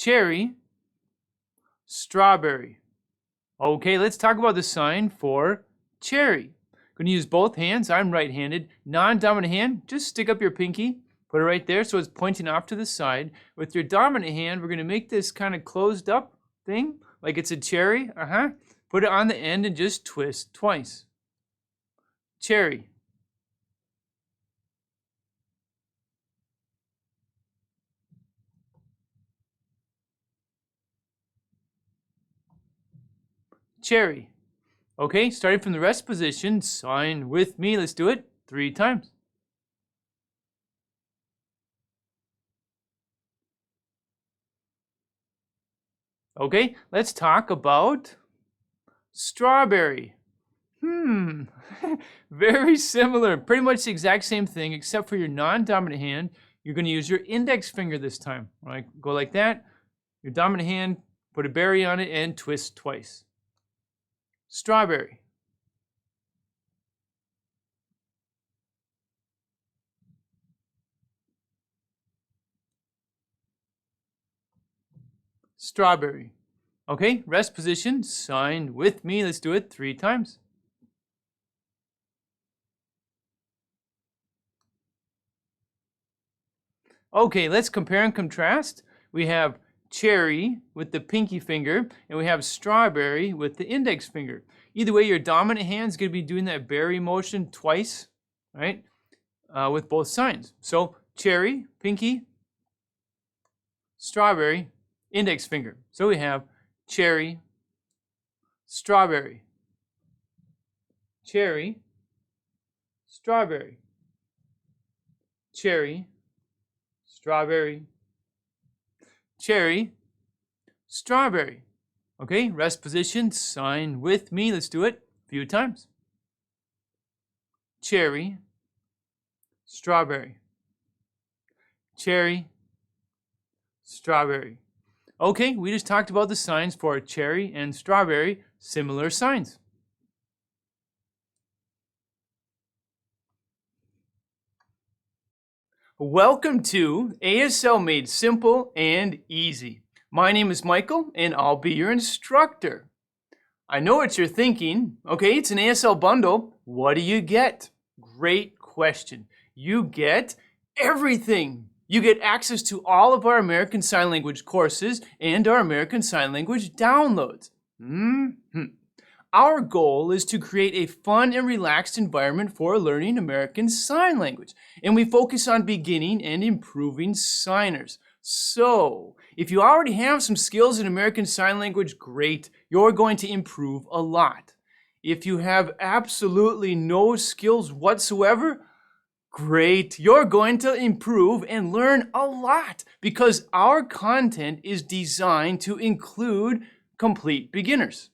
cherry, strawberry. Okay, let's talk about the sign for cherry. Going to use both hands. I'm right-handed. Non-dominant hand, just stick up your pinky. Put it right there so it's pointing off to the side. With your dominant hand, we're going to make this kind of closed up thing, like it's a cherry. Put it on the end and just twist twice. Cherry. Cherry. Okay, starting from the rest position, sign with me. Let's do it 3 times. Okay, let's talk about strawberry. Very similar. Pretty much the exact same thing, except for your non-dominant hand. You're going to use your index finger this time. All right, go like that. Your dominant hand, put a berry on it, and twist twice. Strawberry. Strawberry. Okay, rest position, sign with me. Let's do it 3 times. Okay, let's compare and contrast. We have cherry with the pinky finger, and we have strawberry with the index finger. Either way, your dominant hand is going to be doing that berry motion twice, right, with both signs. So cherry, pinky, strawberry, index finger. So we have cherry, strawberry, cherry, strawberry, cherry, strawberry, cherry, strawberry. Okay, rest position, sign with me. Let's do it a few times. Cherry, strawberry, cherry, strawberry. Okay, we just talked about the signs for cherry and strawberry, similar signs. Welcome to ASL Made Simple and Easy. My name is Michael, and I'll be your instructor. I know what you're thinking. Okay, it's an ASL bundle. What do you get? Great question. You get everything. You get access to all of our American Sign Language courses and our American Sign Language downloads. Our goal is to create a fun and relaxed environment for learning American Sign Language, and we focus on beginning and improving signers. So, if you already have some skills in American Sign Language, great, you're going to improve a lot. If you have absolutely no skills whatsoever, great, you're going to improve and learn a lot because our content is designed to include complete beginners.